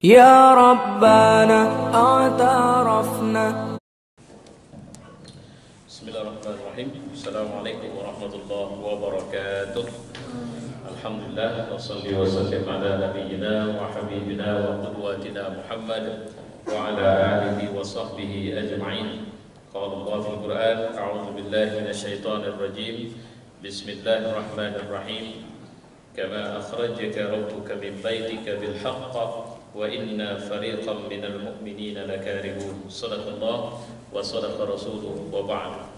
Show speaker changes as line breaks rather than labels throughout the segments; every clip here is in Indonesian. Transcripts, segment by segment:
يا ربنا اعترفنا.
Bismillahirrahmanirrahim. Assalamualaikum warahmatullahi wabarakatuh. Alhamdulillah wassalli wasallim ala nabiyyina wa habibina wa qudwatina Muhammad wa ala alihi wa sahbihi ajma'in. Qala Allah fil Qur'an, a'udzu billahi minasyaitonir rajim. Bismillahirrahmanirrahim. Kama akhrajaka rabbuka min baitika bil haqq wa inna fariqan minal mu'minina lakarihun. Shadaqallah wa shadaqa rasuluhu wa ba'd.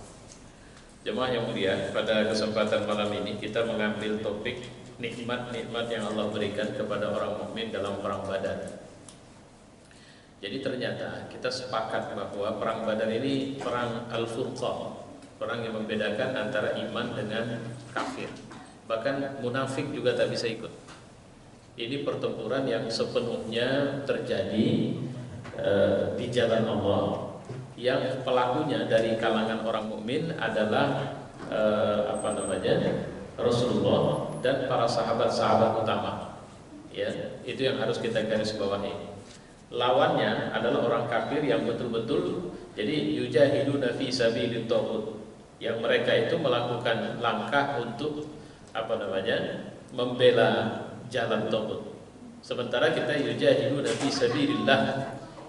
Jemaah yang mulia, pada kesempatan malam ini kita mengambil topik nikmat-nikmat yang Allah berikan kepada orang mukmin dalam perang Badar. Jadi ternyata kita sepakat bahwa perang Badar ini perang Al-Furqan, perang yang membedakan antara iman dengan kafir. Bahkan munafik juga tak bisa ikut. Ini pertempuran yang sepenuhnya terjadi di jalan Allah, yang pelakunya dari kalangan orang mukmin adalah Rasulullah dan para sahabat-sahabat utama. Ya, itu yang harus kita garis bawahi. Lawannya adalah orang kafir yang betul-betul jadi yujahiduna fi sabilit taghut, yang mereka itu melakukan langkah untuk membela jalan taghut. Sementara kita yujahiduna fi sabilillah,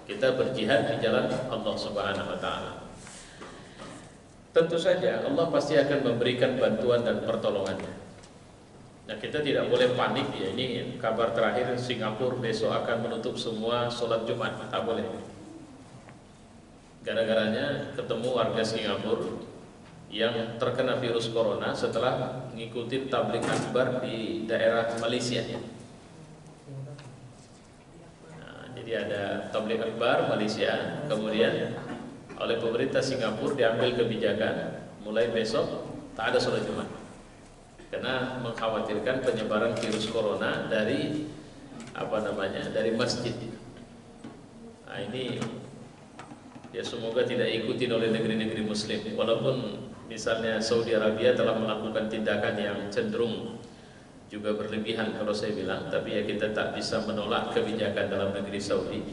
kita berjihad di jalan Allah Subhanahu wa taala. Tentu saja Allah pasti akan memberikan bantuan dan pertolongannya. Nah, kita tidak boleh panik ya. Ini kabar terakhir, Singapura besok akan menutup semua sholat Jumat, tak boleh. Gara-garanya ketemu warga Singapura yang terkena virus corona setelah mengikuti tabligh akbar di daerah Malaysia. Jadi ada tabligh akbar Malaysia, kemudian oleh pemerintah Singapura diambil kebijakan mulai besok tak ada sholat Jumat, karena mengkhawatirkan penyebaran virus corona dari dari masjid. Nah, ini ya semoga tidak ikutin oleh negeri-negeri Muslim. Walaupun misalnya Saudi Arabia telah melakukan tindakan yang cenderung juga berlebihan kalau saya bilang, tapi ya kita tak bisa menolak kebijakan dalam negeri Saudi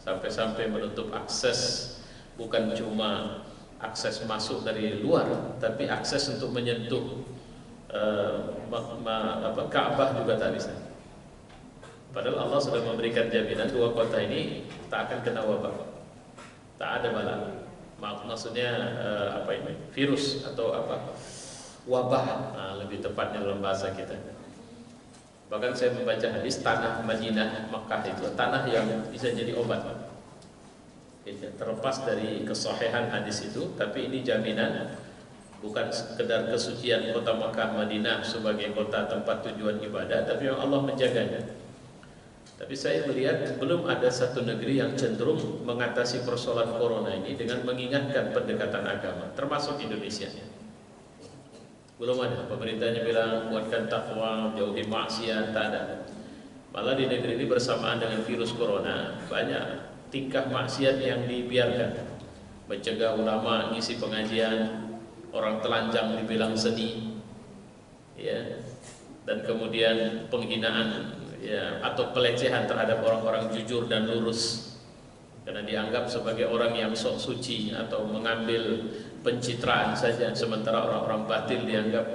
sampai-sampai menutup akses, bukan cuma akses masuk dari luar, tapi akses untuk menyentuh Ka'bah juga tak bisa. Padahal Allah sudah memberikan jaminan dua kota ini tak akan kena wabah, tak ada bala. Maksudnya virus atau wabah, lebih tepatnya dalam bahasa kita. Bahkan saya membaca hadis, tanah Madinah, Makkah itu tanah yang bisa jadi obat. Terlepas dari kesahihan hadis itu, tapi ini jaminan, bukan sekedar kesucian kota Makkah Madinah sebagai kota tempat tujuan ibadah, tapi yang Allah menjaganya. Tapi saya melihat belum ada satu negeri yang cenderung mengatasi persoalan corona ini dengan mengingatkan pendekatan agama, termasuk Indonesia. Belum ada. Pemerintahnya bilang kuatkan takwa, jauhi maksiat, tak ada. Malah di negeri ini bersamaan dengan virus corona, banyak tingkah maksiat yang dibiarkan. Mencegah ulama ngisi pengajian, orang telanjang dibilang seni, ya, dan kemudian penghinaan ya, atau pelecehan terhadap orang-orang jujur dan lurus, karena dianggap sebagai orang yang sok suci atau mengambil pencitraan saja, sementara orang-orang batil dianggap.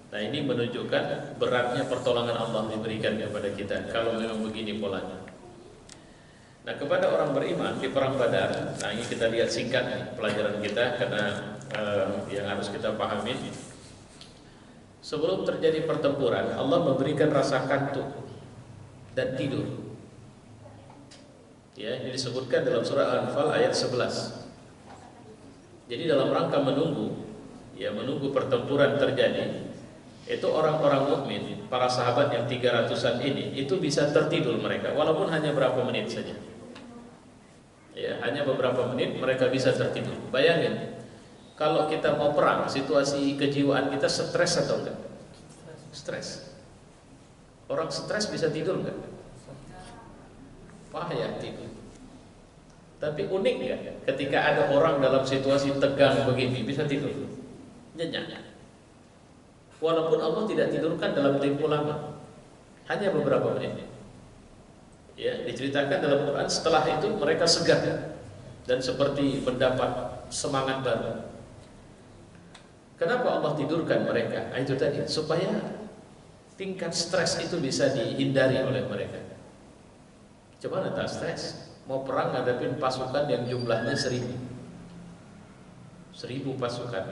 Nah, ini menunjukkan beratnya pertolongan Allah diberikan kepada kita kalau memang begini polanya. Nah, kepada orang beriman di perang Badar, nah ini kita lihat singkat nih pelajaran kita, karena yang harus kita pahami, sebelum terjadi pertempuran Allah memberikan rasa kantuk dan tidur. Ya, ini disebutkan dalam surah Al-Anfal ayat 11. Jadi dalam rangka menunggu pertempuran terjadi, itu orang-orang mukmin, para sahabat yang 300-an ini, itu bisa tertidur mereka, walaupun hanya berapa menit saja. Ya, hanya beberapa menit mereka bisa tertidur. Bayangin, kalau kita mau perang, situasi kejiwaan kita stres atau enggak? Stres. Orang stres bisa tidur enggak? Payah tidur. Tapi unik ya, ketika ada orang dalam situasi tegang begini bisa tidur, nyenyak. Walaupun Allah tidak tidurkan dalam tempo lama, hanya beberapa menit. Ya, diceritakan dalam Quran setelah itu mereka segar dan seperti mendapat semangat baru. Kenapa Allah tidurkan mereka? Itu tadi, supaya tingkat stres itu bisa dihindari oleh mereka. Coba tak stres, mau perang ngadepin pasukan yang jumlahnya 1000 pasukan,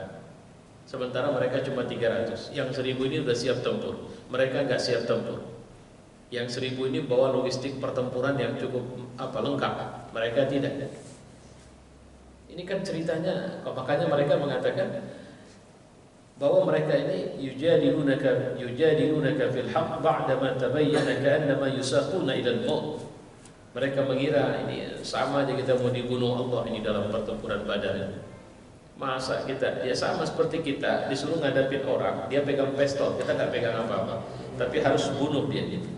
sementara mereka cuma 300. Yang 1000 ini sudah siap tempur, mereka nggak siap tempur. Yang 1000 ini bawa logistik pertempuran yang cukup lengkap, mereka tidak. Ini kan ceritanya, makanya mereka mengatakan bahwa mereka ini yujadilunaka fil haqq ba'dama tabayyana ka'annama yusaquna ila al-maut. Mereka mengira ini sama aja kita mau dibunuh Allah ini dalam pertempuran Badar. Masa kita, ya sama seperti kita disuruh ngadapin orang, dia pegang pistol, kita nggak pegang apa-apa, tapi harus bunuh dia gitu.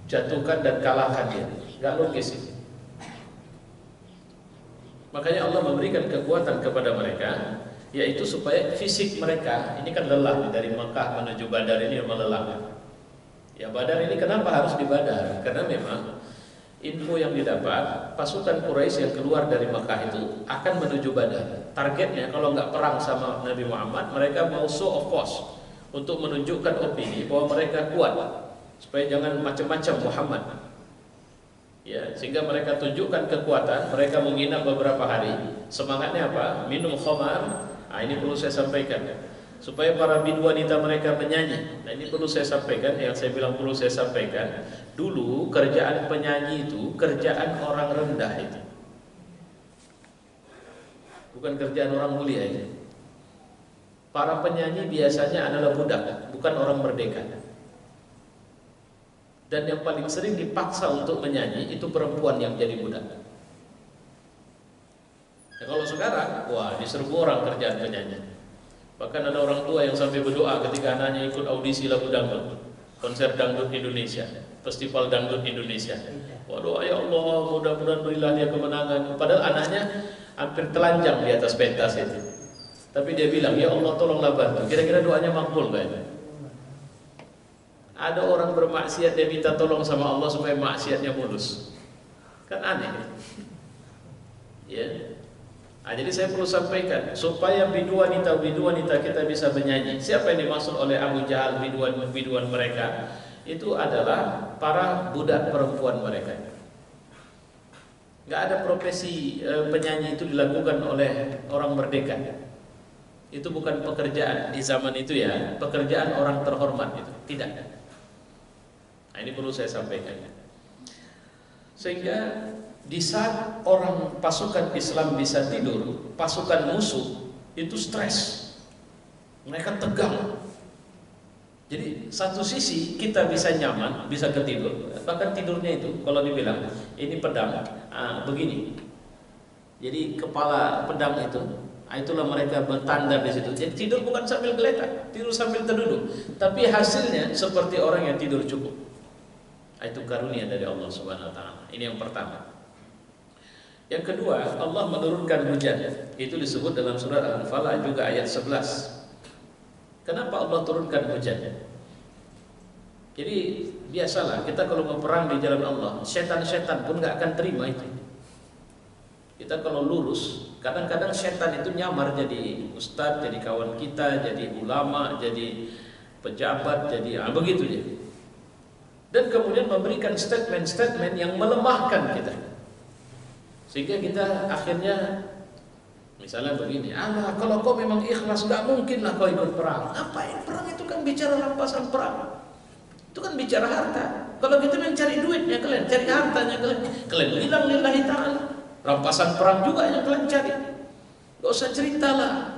Jatuhkan dan kalahkan dia, nggak logis itu. Makanya Allah memberikan kekuatan kepada mereka, yaitu supaya fisik mereka ini kan lelah dari Mekah menuju Badar ini melelahkan. Ya Badar ini kenapa harus di Badar? Karena memang info yang didapat pasukan Quraisy yang keluar dari Mekah itu akan menuju Badar. Targetnya kalau nggak perang sama Nabi Muhammad, mereka mau show of force untuk menunjukkan opini bahwa mereka kuat, supaya jangan macam-macam Muhammad. Ya, sehingga mereka tunjukkan kekuatan. Mereka menginap beberapa hari. Semangatnya apa? Minum khamar. Nah, ini perlu saya sampaikan supaya para wanita mereka menyanyi. Nah, ini perlu saya sampaikan. Yang saya bilang perlu saya sampaikan. Dulu kerjaan penyanyi itu kerjaan orang rendah itu, bukan kerjaan orang mulia itu. Para penyanyi biasanya adalah budak, bukan orang merdeka. Dan yang paling sering dipaksa untuk menyanyi itu perempuan yang jadi budak. Nah, kalau sekarang, wah diserbu orang kerjaan penyanyi. Bahkan ada orang tua yang sampai berdoa ketika anaknya ikut audisi lagu dangdut, konser dangdut Indonesia, festival dangdut Indonesia. Wah doa, ya Allah mudah-mudahan berilah dia kemenangan. Padahal anaknya hampir telanjang di atas pentas itu. Tapi dia bilang, ya Allah tolonglah bantu. Kira-kira doanya makbul gak? Ada orang bermaksiat dia minta tolong sama Allah supaya maksiatnya mulus. Kan aneh. Ya. Nah, jadi saya perlu sampaikan supaya bidu-wanita kita bisa menyanyi. Siapa yang dimaksud oleh Abu Jahal biduan mereka? Itu adalah para budak perempuan mereka. Gak ada profesi penyanyi itu dilakukan oleh orang merdeka. Itu bukan pekerjaan di zaman itu ya, pekerjaan orang terhormat itu. Tidak. Nah, ini perlu saya sampaikan. Sehingga di saat orang pasukan Islam bisa tidur, pasukan musuh itu stres. Mereka tegang. Jadi satu sisi kita bisa nyaman, bisa ketidur. Bahkan tidurnya itu kalau dibilang ini pedang, begini. Jadi kepala pedang itu, itulah mereka bertandar di situ. Jadi tidur bukan sambil geletak, tidur sambil terduduk. Tapi hasilnya seperti orang yang tidur cukup. Itu karunia dari Allah Subhanahu wa taala. Ini yang pertama. Yang kedua, Allah menurunkan hujan. Itu disebut dalam surat Al-Anfal juga ayat 11. Kenapa Allah turunkan hujan? Jadi biasalah kita kalau mau perang di jalan Allah, setan-setan pun nggak akan terima itu. Kita kalau lurus, kadang-kadang setan itu nyamar jadi ustadz, jadi kawan kita, jadi ulama, jadi pejabat, jadi begitu ya. Dan kemudian memberikan statement-statement yang melemahkan kita, sehingga kita akhirnya misalnya begini, kalau kau memang ikhlas gak mungkin lah kau ikut perang. Apain perang? Itu kan bicara rampasan perang, itu kan bicara harta. Kalau kita memang cari duitnya kalian, cari hartanya kalian bilang lillahi ta'ala. Rampasan perang juga yang kalian cari, gak usah ceritalah.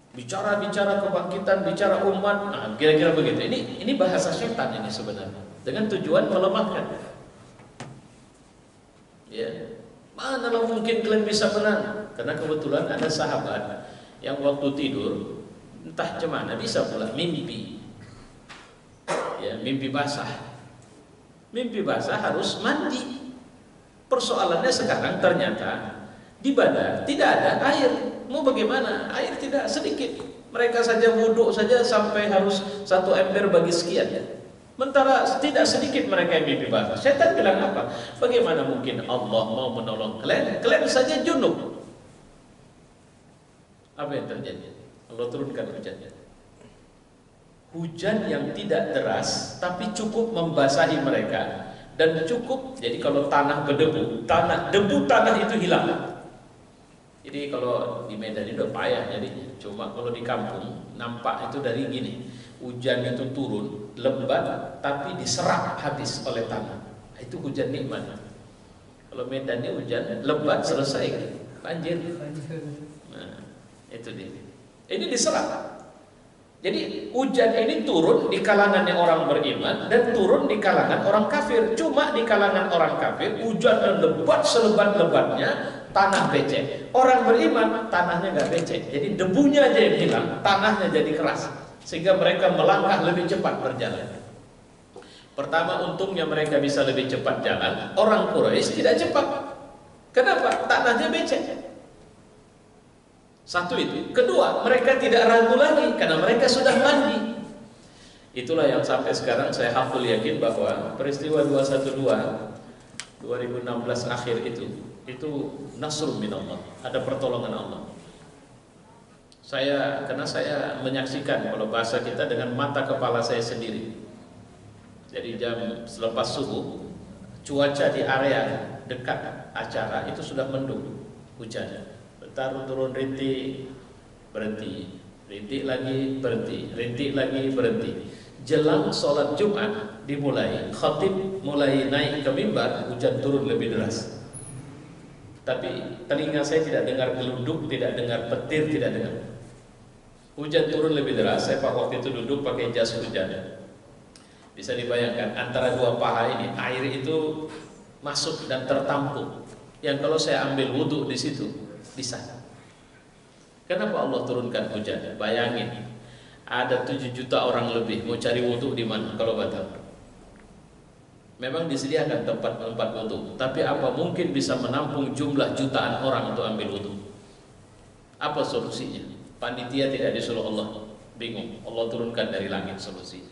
Bicara kebangkitan, bicara umat, kira-kira begitu. Ini bahasa setan ini sebenarnya, dengan tujuan melemahkan. Ya, manalah mungkin kalian bisa menang? Karena kebetulan ada sahabat yang waktu tidur entah cemana bisa pula mimpi. Ya, mimpi basah. Mimpi basah harus mandi. Persoalannya sekarang ternyata di Badar tidak ada air. Mau bagaimana? Air tidak sedikit. Mereka saja wudhu saja sampai harus 1 ember bagi sekian. Sementara tidak sedikit mereka yang mimpi basah. Setan bilang apa? Bagaimana mungkin Allah mau menolong kalian? Kalian saja junub. Apa yang terjadi? Allah turunkan hujannya. Hujan yang tidak deras, tapi cukup membasahi mereka dan cukup. Jadi kalau tanah berdebu, debu tanah itu hilang. Jadi kalau di Medan itu udah payah jadinya. Cuma kalau di kampung nampak itu dari gini. Hujan itu turun, lembat, tapi diserap habis oleh tanah. Itu hujan nikmat. Kalau Medan ini hujan, lembat, selesai, banjir. Nah, itu dia. Ini diserap. Jadi hujan ini turun di kalangannya orang beriman dan turun di kalangan orang kafir. Cuma di kalangan orang kafir, hujan lebat selebat-lebatnya, tanah becek. Orang beriman, tanahnya nggak becek. Jadi debunya aja yang hilang, tanahnya jadi keras. Sehingga mereka melangkah lebih cepat berjalan. Pertama, untungnya mereka bisa lebih cepat jalan. Orang Quraisy tidak cepat. Kenapa? Tanahnya becek. Satu itu. Kedua, mereka tidak ragu lagi karena mereka sudah mandi. Itulah yang sampai sekarang saya hafal yakin bahwa peristiwa 212 2016 akhir itu nasrun minallah, ada pertolongan Allah. Karena saya menyaksikan kalau bahasa kita dengan mata kepala saya sendiri. Jadi jam selepas subuh, cuaca di area dekat acara itu sudah mendung, hujan. Bentar turun rintik, berhenti, rintik lagi, berhenti, rintik lagi, berhenti. Jelang sholat Jumat dimulai, khatib mulai naik ke mimbar, hujan turun lebih deras. Tapi telinga saya tidak dengar gelunduk, tidak dengar petir, tidak dengar. Hujan turun lebih deras. Saya waktu itu duduk pakai jas hujan. Bisa dibayangkan antara dua paha ini air itu masuk dan tertampung. Yang kalau saya ambil wudhu di situ bisa. Kenapa Allah turunkan hujan? Bayangin, ada 7 juta orang lebih mau cari wudhu di mana kalau Batam? Memang disediakan tempat wudhu, tapi apa mungkin bisa menampung jumlah jutaan orang untuk ambil wudhu? Apa solusinya? Panitia tidak disuruh Allah, bingung. Allah turunkan dari langit solusi.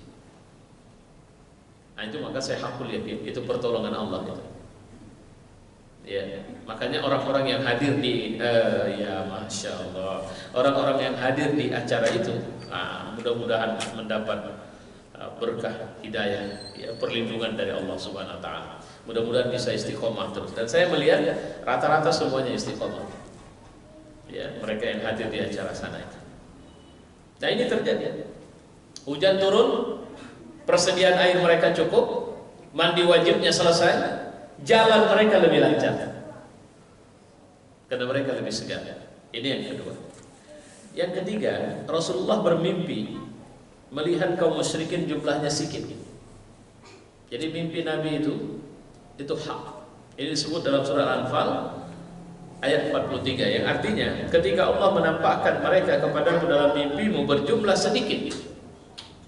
Nah itu maka saya hakul yakin itu pertolongan Allah itu. Ya, makanya orang-orang yang hadir di ya masya Allah, orang-orang yang hadir di acara itu, mudah-mudahan mendapat berkah hidayah, ya, perlindungan dari Allah Subhanahu Wa Taala. Mudah-mudahan bisa istiqomah terus. Dan saya melihat rata-rata semuanya istiqomah. Ya, mereka yang hadir di acara sana itu. Nah ini terjadi. Hujan turun, persediaan air mereka cukup, mandi wajibnya selesai, jalan mereka lebih lancar karena mereka lebih segar. Ini yang kedua. Yang ketiga, Rasulullah bermimpi melihat kaum musyrikin jumlahnya sedikit. Jadi mimpi Nabi itu hak. Ini disebut dalam surah Al-Anfal ayat 43, yang artinya ketika Allah menampakkan mereka kepadamu dalam mimpimu berjumlah sedikit,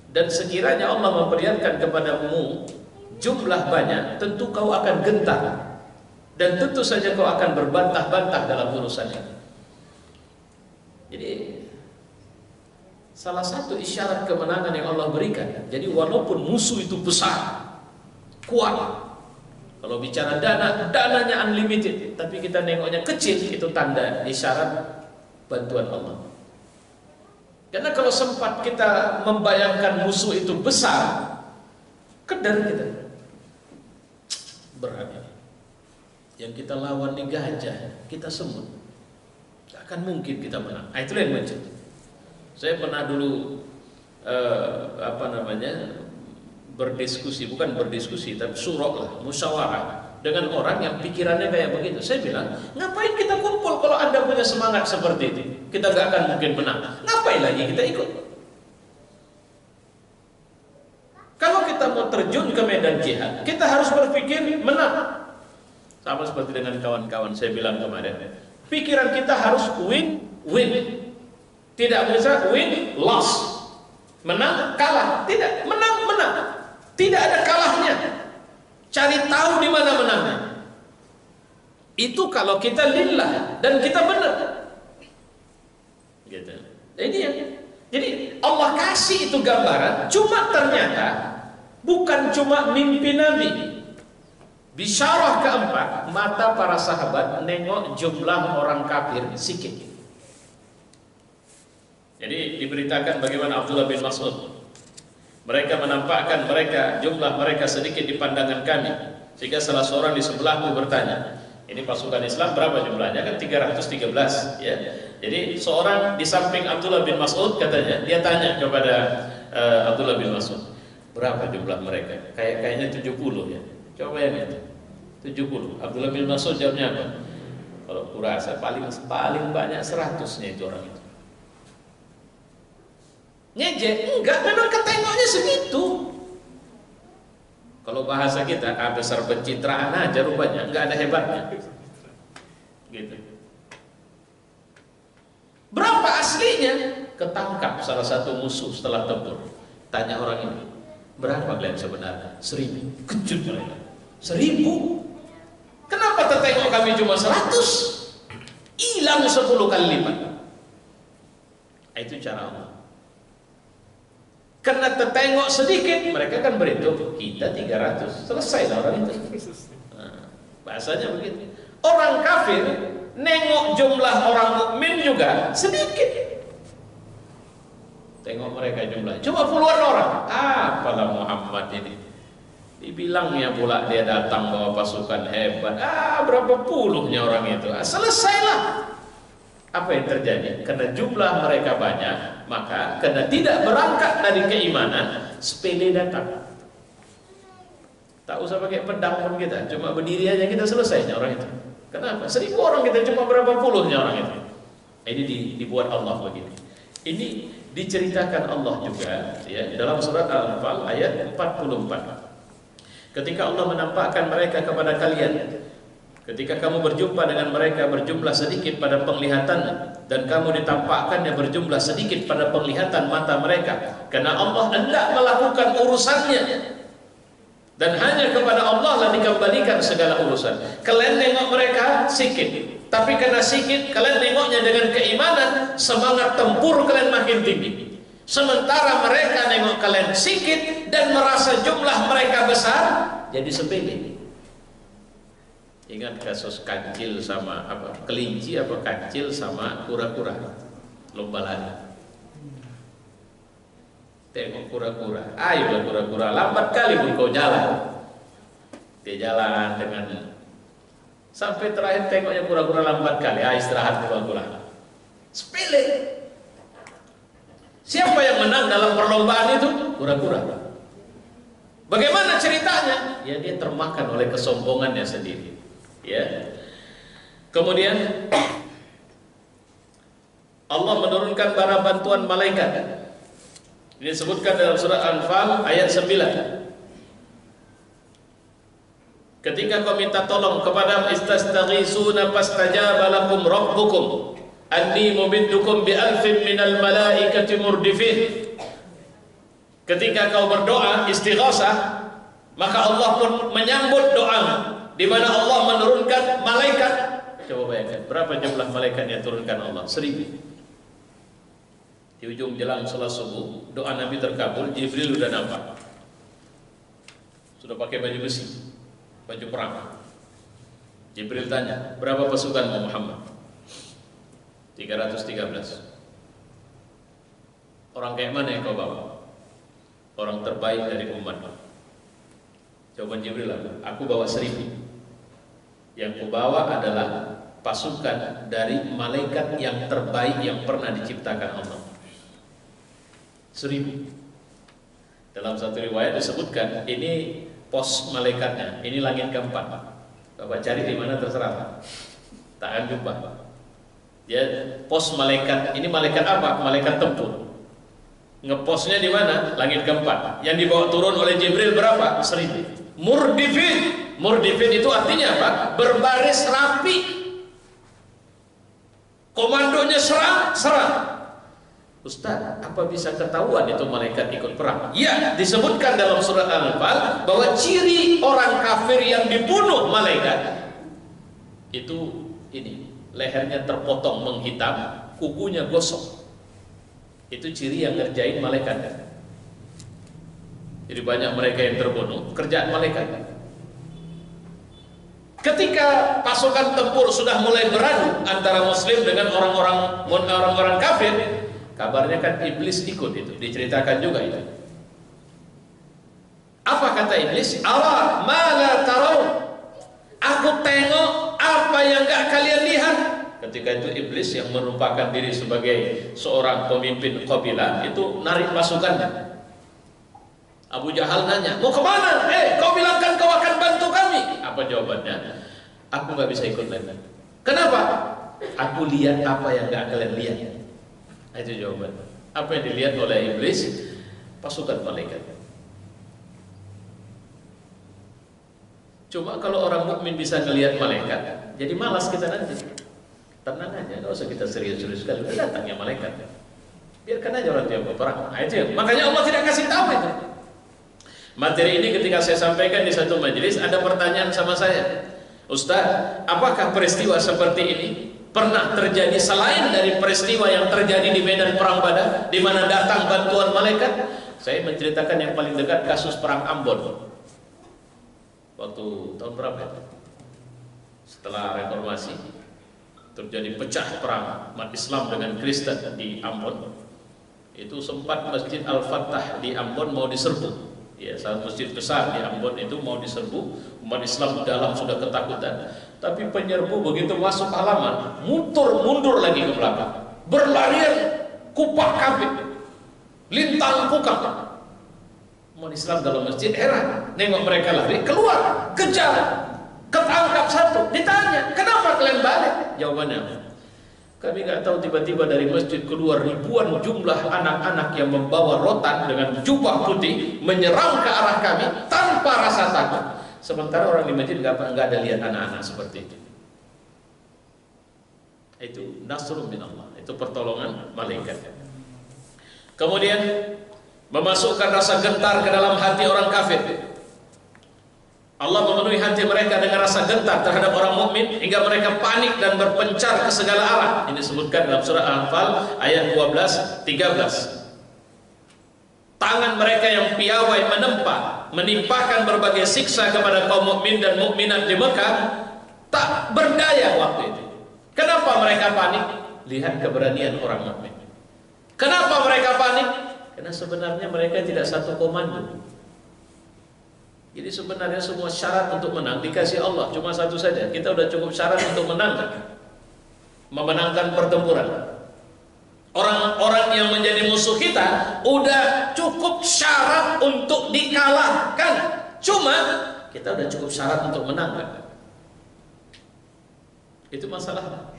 dan sekiranya Allah memperlihatkan kepadamu jumlah banyak, tentu kau akan gentar dan tentu saja kau akan berbantah-bantah dalam urusannya. Jadi salah satu isyarat kemenangan yang Allah berikan. Jadi walaupun musuh itu besar, kuat, kalau bicara dananya unlimited, tapi kita nengoknya kecil, itu tanda isyarat bantuan Allah. Karena kalau sempat kita membayangkan musuh itu besar, kedar kita. Berat. Yang kita lawan nih gajah, kita semut. Gak akan mungkin kita menang. Nah, itulah yang macam. Saya pernah dulu berdiskusi, bukan berdiskusi, tapi surok lah, musyawarah dengan orang yang pikirannya kayak begitu. Saya bilang, ngapain kita kumpul kalau Anda punya semangat seperti itu? Kita gak akan mungkin menang. Ngapain lagi kita ikut? Kalau kita mau terjun ke medan jihad, kita harus berpikir menang. Sama seperti dengan kawan-kawan saya bilang kemarin, pikiran kita harus win. Tidak bisa win, loss. Menang, kalah. Tidak, menang. Tidak ada kalahnya. Cari tahu di mana menangnya. Itu kalau kita lillah dan kita benar. Gitu. Jadi Allah kasih itu gambaran. Cuma ternyata Bukan cuma mimpi Nabi. Bisyarah keempat, mata para sahabat nengok jumlah orang kafir sikit. Jadi diberitakan bagaimana Abdullah bin Mas'ud, mereka menampakkan jumlah mereka sedikit di pandangan kami, sehingga salah seorang di sebelahku bertanya, ini pasukan Islam berapa jumlahnya? Kan 313 ya. Jadi seorang di samping Abdullah bin Mas'ud katanya, dia tanya kepada Abdullah bin Mas'ud, berapa jumlah mereka? Kayaknya 70 ya. Coba yang itu 70. Abdullah bin Mas'ud jawabnya apa? Kalau kurasa paling banyak 100-nya itu orang itu. Ngejek? Enggak, memang ketengoknya segitu. Kalau bahasa kita, besar pencitraan aja rupanya, enggak ada hebatnya. Gitu. Berapa aslinya? Ketangkap salah satu musuh setelah tempur. Tanya orang ini, berapa kalian sebenarnya? 1000. Kejut mereka. 1000? Kenapa tertengok kami cuma 100? Hilang 10 kali lipat. Itu cara Allah. Karena tertengok sedikit, mereka kan berhitung kita 300, selesai lah orang itu. Nah, bahasanya begitu. Orang kafir nengok jumlah orang mukmin juga sedikit. Tengok mereka jumlah cuma puluhan orang. Apalah Muhammad ini. Dibilangnya pula dia datang bawa pasukan hebat. Berapa puluhnya orang itu. Selesailah. Apa yang terjadi? Karena jumlah mereka banyak, maka karena tidak berangkat dari keimanan, sepele datang. Tak usah pakai pedang pun kita, cuma berdiri aja kita selesainya orang itu. Kenapa? 1000 orang kita cuma berapa puluhnya orang itu. Ini dibuat Allah begini. Ini diceritakan Allah juga ya dalam surat Al-Anfal ayat 44. Ketika Allah menampakkan mereka kepada kalian, ketika kamu berjumpa dengan mereka berjumlah sedikit pada penglihatan, dan kamu ditampakkannya berjumlah sedikit pada penglihatan mata mereka, karena Allah hendak melakukan urusannya, dan hanya kepada Allah lah dikembalikan segala urusan. Kalian nengok mereka sedikit, tapi karena sedikit kalian nengoknya dengan keimanan, semangat tempur kalian makin tinggi. Sementara mereka nengok kalian sedikit dan merasa jumlah mereka besar, jadi sepele. Ingat kasus kancil sama kelinci kancil sama kura-kura lomba lari. Tengok kura-kura, ayolah kura-kura, lambat kali pun kau jalan. Dia jalan dengan sampai terakhir tengoknya kura-kura lambat kali, istirahat kura-kura. Sepele. Siapa yang menang dalam perlombaan itu? Kura-kura. Bagaimana ceritanya? Ya dia termakan oleh kesombongannya sendiri. Ya. Kemudian Allah menurunkan bara bantuan malaikat. Ini disebutkan dalam surat Anfal ayat 9. Ketika kau minta tolong kepada istastaghisuna fastajaba lakum rabbukum anni mumiddukum bi alfin minal malaikati murdifin. Ketika kau berdoa istighasah, maka Allah pun menyambut doamu, di mana Allah menurunkan malaikat. Coba bayangkan berapa jumlah malaikat yang turunkan Allah? 1000. Di ujung jelang salat subuh, doa Nabi terkabul, Jibril sudah nampak. Sudah pakai baju besi, baju perang. Jibril tanya, berapa pasukanmu Muhammad? 313. Orang kayak mana yang kau bawa? Orang terbaik dari umat. Jawaban Jibril, aku bawa 1000. Yang kubawa adalah pasukan dari malaikat yang terbaik yang pernah diciptakan Allah. 1000. Dalam satu riwayat disebutkan ini pos malaikatnya, ini langit keempat. Bapak cari di mana terserah, tak akan jumpa. Ya, pos malaikat ini malaikat apa? Malaikat tempur. Ngeposnya di mana? Langit keempat. Yang dibawa turun oleh Jibril berapa? 1000. Murdifin. Murdifin itu artinya apa? Berbaris rapi. Komandonya serang. Ustaz, apa bisa ketahuan itu malaikat ikut perang? Ya, disebutkan dalam surat Al-Anfal bahwa ciri orang kafir yang dibunuh malaikat itu ini, lehernya terpotong menghitam, kukunya gosok. Itu ciri yang ngerjain malaikat. Jadi banyak mereka yang terbunuh, kerjaan malaikat. Ketika pasukan tempur sudah mulai beradu antara muslim dengan orang-orang kafir, kabarnya kan iblis ikut itu, diceritakan juga itu. Apa kata iblis? Ara ma la taraun. Aku tengok apa yang enggak kalian lihat. Ketika itu iblis yang merupakan diri sebagai seorang pemimpin kabilah itu narik pasukannya. Abu Jahal nanya, mau kemana? Kau bilang kan kau akan bantu kami. Apa jawabannya? Aku nggak bisa ikut lagi. Kenapa? Aku lihat apa yang nggak kalian lihat. Itu jawabannya. Apa yang dilihat oleh iblis? Pasukan malaikat. Cuma kalau orang mukmin bisa melihat malaikat, jadi malas kita nanti. Tenang aja, nggak usah kita serius-serius sekali. Datangnya malaikat. Biarkan aja orang dia berperang. Itu. Makanya Allah tidak kasih tahu itu. Materi ini ketika saya sampaikan di satu majelis, ada pertanyaan sama saya, Ustaz, apakah peristiwa seperti ini pernah terjadi selain dari peristiwa yang terjadi di medan perang Badar, di mana datang bantuan malaikat? Saya menceritakan yang paling dekat kasus perang Ambon. Waktu tahun berapa? Setelah reformasi terjadi pecah perang umat Islam dengan Kristen di Ambon. Itu sempat Masjid Al-Fatah di Ambon mau diserbu. Ya, saat masjid besar di Ambon itu mau diserbu, umat Islam di dalam sudah ketakutan. Tapi penyerbu begitu masuk halaman, mundur lagi ke belakang, berlarian kupak kabit, lintang pukang. Umat Islam dalam masjid heran, nengok mereka lari, keluar, kejar, ketangkap satu, ditanya, kenapa kalian balik? Jawabannya, kami nggak tahu, tiba-tiba dari masjid keluar ribuan jumlah anak-anak yang membawa rotan dengan jubah putih menyerang ke arah kami tanpa rasa takut. Sementara orang di masjid nggak ada lihat anak-anak seperti itu. Itu nasrun min Allah, itu pertolongan malaikat. Kemudian memasukkan rasa gentar ke dalam hati orang kafir. Allah memenuhi hati mereka dengan rasa gentar terhadap orang mukmin hingga mereka panik dan berpencar ke segala arah. Ini disebutkan dalam surah Al-Anfal ayat 12-13. Tangan mereka yang piawai menempa, menimpakan berbagai siksa kepada kaum mukmin dan mukminat di Mekah, tak berdaya waktu itu. Kenapa mereka panik? Lihat keberanian orang mukmin. Kenapa mereka panik? Karena sebenarnya mereka tidak satu komando. Jadi sebenarnya semua syarat untuk menang dikasih Allah, cuma satu saja. Kita udah cukup syarat untuk menang, memenangkan pertempuran. Orang-orang yang menjadi musuh kita udah cukup syarat untuk dikalahkan. Cuma kita udah cukup syarat untuk menang. Itu masalah.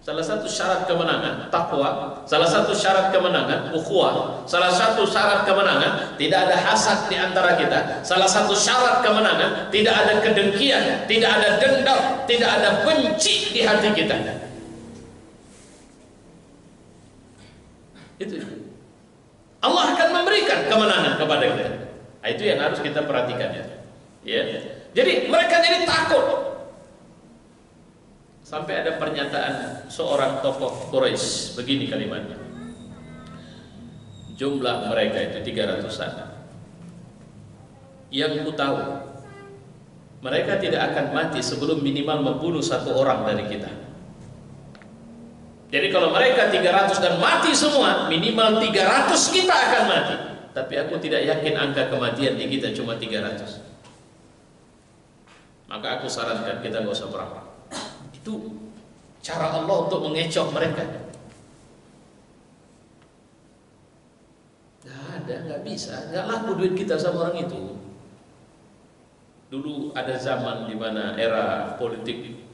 Salah satu syarat kemenangan takwa, salah satu syarat kemenangan ukhuwah, salah satu syarat kemenangan tidak ada hasad di antara kita, salah satu syarat kemenangan tidak ada kedengkian, tidak ada dendam, tidak ada benci di hati kita. Itu Allah akan memberikan kemenangan kepada kita. Itu yang harus kita perhatikan ya. Jadi mereka jadi takut. Sampai ada pernyataan seorang tokoh Quraisy, begini kalimatnya, jumlah mereka itu 300-an. Yang ku tahu, mereka tidak akan mati sebelum minimal membunuh satu orang dari kita. Jadi kalau mereka 300 dan mati semua, minimal 300 kita akan mati. Tapi aku tidak yakin angka kematian di kita cuma 300. Maka aku sarankan kita nggak usah perang. Itu cara Allah untuk mengecoh mereka. Nggak bisa, nggak laku duit kita sama orang itu. Dulu ada zaman di mana era politik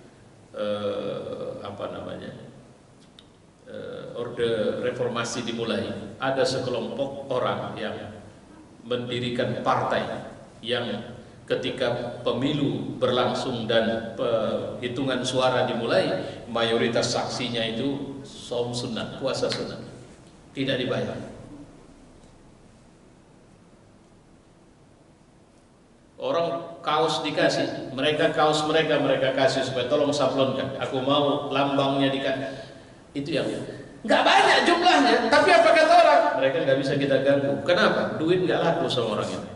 orde reformasi dimulai. Ada sekelompok orang yang mendirikan partai yang ketika pemilu berlangsung dan penghitungan suara dimulai, mayoritas saksinya itu saum sunat, puasa sunat, tidak dibayar. Orang kaos dikasih, mereka kaos mereka kasih supaya tolong sablonkan. Aku mau lambangnya dikasih. Itu yang Nggak banyak jumlahnya, tapi apa kata orang? Mereka nggak bisa kita ganggu. Kenapa? Duit nggak laku sama orang itu.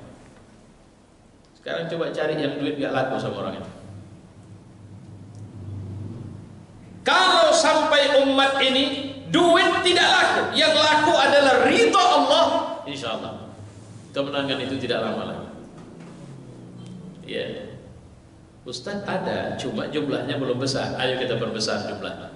Sekarang coba cari yang duit nggak laku sama orang itu. Kalau sampai umat ini duit tidak laku, yang laku adalah ridha Allah, insya Allah kemenangan itu tidak lama lagi. Ya, Ustaz ada, cuma jumlahnya belum besar. Ayo kita perbesar jumlahnya.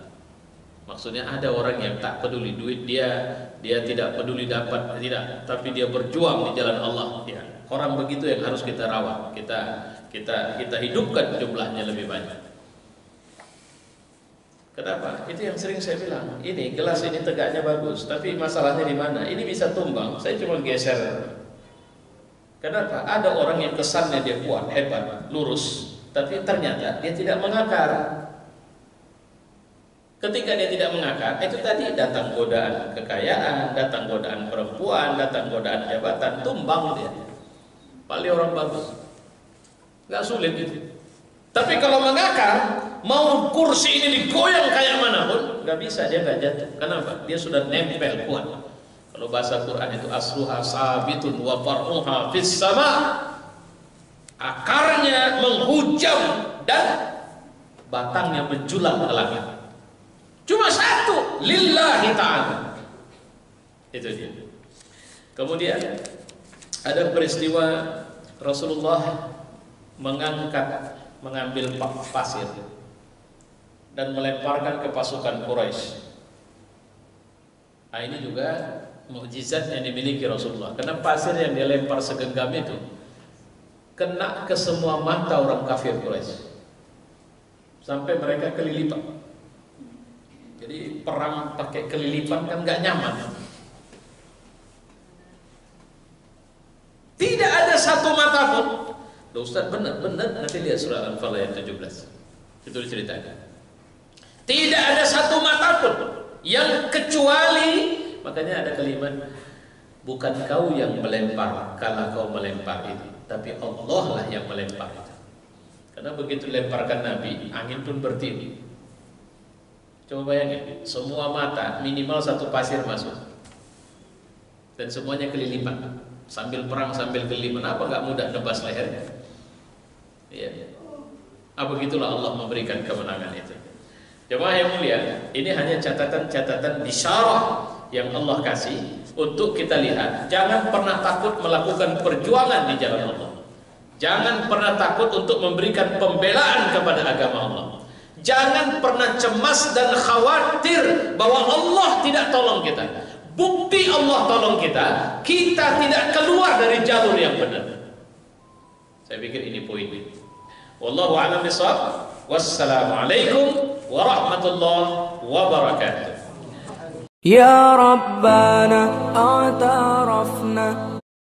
Maksudnya ada orang yang tak peduli duit dia tidak peduli dapat tidak, tapi dia berjuang di jalan Allah. Ya, orang begitu yang harus kita rawat, kita hidupkan jumlahnya lebih banyak. Kenapa? Itu yang sering saya bilang. Ini gelas ini tegaknya bagus, tapi masalahnya di mana? Ini bisa tumbang. Saya cuma geser. Kenapa? Ada orang yang kesannya dia kuat, hebat, lurus, tapi ternyata dia tidak mengakar. Ketika dia tidak mengakar, itu tadi datang godaan kekayaan, datang godaan perempuan, datang godaan jabatan, tumbang dia. Paling orang bagus, nggak sulit itu. Tapi kalau mengakar, mau kursi ini digoyang kayak manapun, nggak bisa, dia nggak jatuh. Kenapa? Dia sudah nempel kuat. Kalau bahasa Quran itu asluha sabitun wa far'uha fis sama. Akarnya menghujam dan batangnya menjulang ke langit. Cuma satu, lillahi ta'ala. Itu dia. Kemudian ada peristiwa Rasulullah mengambil pasir dan melemparkan ke pasukan Quraisy. Nah, ini juga mukjizat yang dimiliki Rasulullah. Karena pasir yang dia lempar segenggam itu kena ke semua mata orang kafir Quraisy. Sampai mereka kelilipan. Jadi perang pakai kelilipan kan nggak nyaman. Tidak ada satu mata pun. Ustaz benar nanti lihat surah Al-Anfal ayat 17. Itu diceritakan. Tidak ada satu mata pun yang kecuali, makanya ada kalimat, bukan kau yang melempar kalau kau melempar itu, tapi Allah lah yang melempar itu. Karena begitu lemparkan Nabi, angin pun bertiup. Coba bayangin, semua mata minimal satu pasir masuk dan semuanya kelilipan, sambil perang sambil kelilipan. Apa nggak mudah nebas lehernya? Ya, begitulah Allah memberikan kemenangan itu. Jemaah yang mulia, ini hanya catatan-catatan bisyarah yang Allah kasih untuk kita lihat. Jangan pernah takut melakukan perjuangan di jalan Allah. Jangan pernah takut untuk memberikan pembelaan kepada agama Allah. Jangan pernah cemas dan khawatir bahwa Allah tidak tolong kita. Bukti Allah tolong kita, kita tidak keluar dari jalur yang benar. Saya pikir ini poin. Wallahu a'lam bishawab. Wassalamualaikum warahmatullahi wabarakatuh.
Ya Rabbana a'tarafna